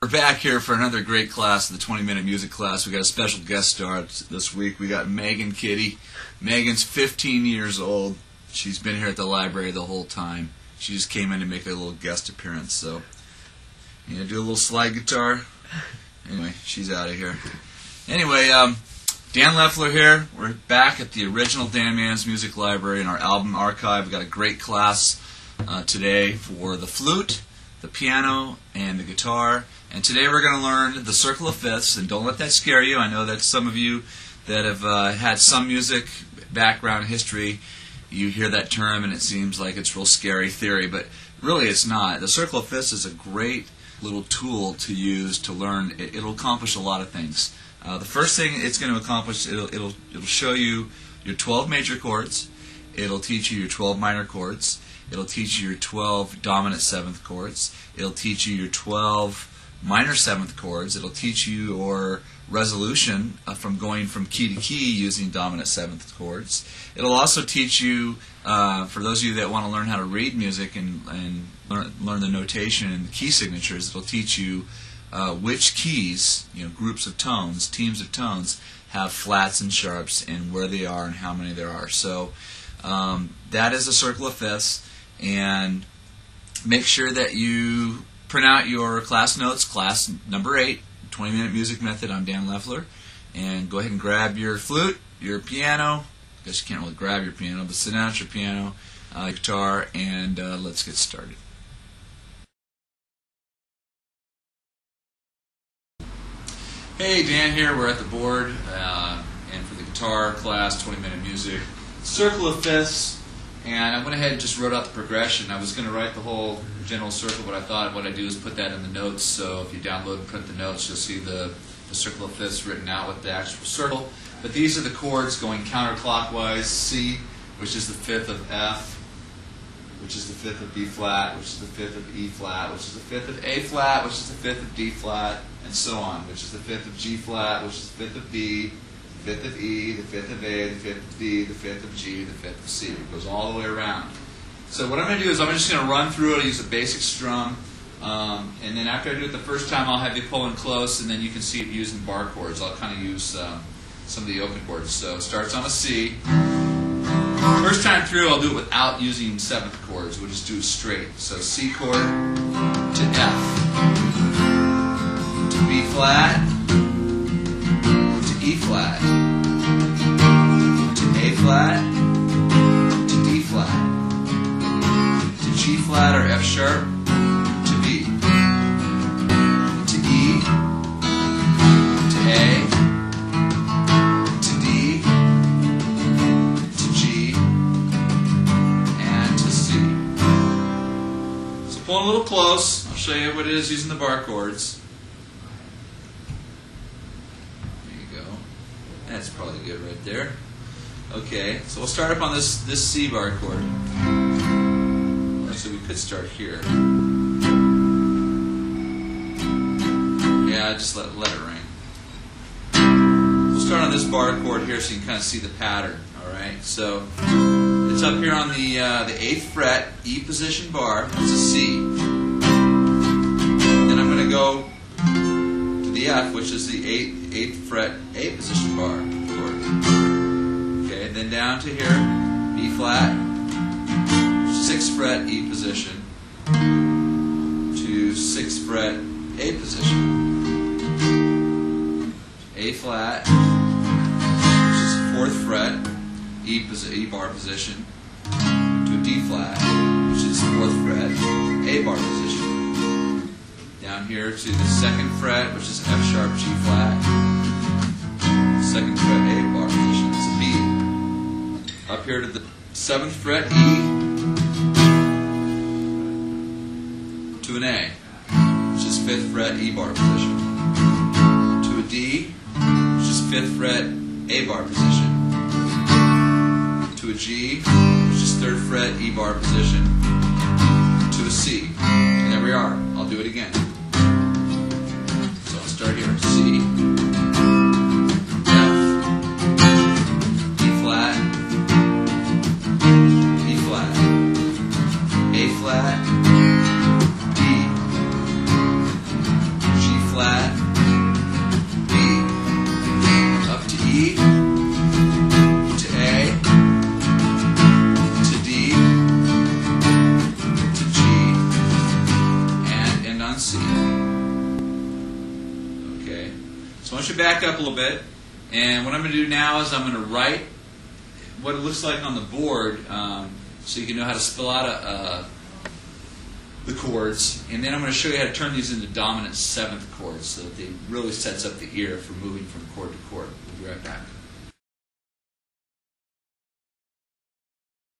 We're back here for another great class, the 20-minute music class. We got a special guest star this week. We got Megan Kitty. Megan's 15 years old. She's been here at the library the whole time. She just came in to make a little guest appearance. So, you know, do a little slide guitar. Anyway, she's out of here. Anyway, Dan Lefler here. We're back at the original Dan Mann's Music Library in our album archive. We've got a great class today for the flute, the piano, and the guitar. And today we're going to learn the circle of fifths, and don't let that scare you. I know that some of you that have had some music background history, you hear that term and it seems like it's real scary theory, but really it's not. The circle of fifths is a great little tool to use to learn. It'll accomplish a lot of things. The first thing it's going to accomplish, it'll show you your 12 major chords. It'll teach you your 12 minor chords. It'll teach you your 12 dominant seventh chords. It'll teach you your 12 minor seventh chords. It'll teach you your resolution from going from key to key using dominant seventh chords. It'll also teach you, for those of you that want to learn how to read music and learn the notation and the key signatures, it'll teach you which keys, groups of tones, teams of tones, have flats and sharps and where they are and how many there are. So that is a circle of fifths, and make sure that you print out your class notes, class number 8, 20-minute music method. I'm Dan Lefler, and go ahead and grab your flute, your piano. I guess you can't really grab your piano, but sit down at your piano, guitar, and let's get started. Hey, Dan here. We're at the board, and for the guitar class, 20-minute music, circle of fifths. And I went ahead and just wrote out the progression. I was going to write the whole general circle, but I thought what I'd do is put that in the notes. So if you download and print the notes, you'll see the circle of fifths written out with the actual circle. But these are the chords going counterclockwise. C, which is the fifth of F, which is the fifth of B flat, which is the fifth of E flat, which is the fifth of A flat, which is the fifth of D flat, and so on, which is the fifth of G flat, which is the fifth of B, the fifth of E, the fifth of A, the fifth of D, the fifth of G, the fifth of C. It goes all the way around. So what I'm going to do is I'm just going to run through it. I'll use a basic strum, and then after I do it the first time, I'll have you pull in close, and then you can see it using bar chords. I'll kind of use some of the open chords. So it starts on a C. First time through, I'll do it without using seventh chords. We'll just do it straight. So C chord to F, to B flat, E flat, to A flat, to D flat, to G flat or F sharp, to B, to E, to A, to D, to G, and to C. So pull a little close. I'll show you what it is using the bar chords. That's probably good right there. Okay, so we'll start up on this C bar chord. Actually, we could start here. Yeah, just let it ring. We'll start on this bar chord here so you can kind of see the pattern. All right, so it's up here on the 8th fret, E position bar. That's a C. Then I'm going to go to the F, which is the 8th fret, A position bar chord. Okay, then down to here, B flat, 6th fret, E position, to 6th fret, A position, A flat, which is 4th fret, E bar position, to a D flat, which is 4th fret, A bar position. Down here to the 2nd fret, which is F sharp, G flat, 2nd fret, A bar position. It's a B. Up here to the 7th fret, E, to an A, which is 5th fret, E bar position, to a D, which is 5th fret, A bar position, to a G, which is 3rd fret, E bar position, to a C. And there we are. I'll do it again. So I'll start here. C, F, E flat, E flat, A flat, D, G So I want you to back up a little bit, and what I'm going to do now is I'm going to write what it looks like on the board, so you can know how to spell out the chords, and then I'm going to show you how to turn these into dominant seventh chords so that it really sets up the ear for moving from chord to chord. We'll be right back.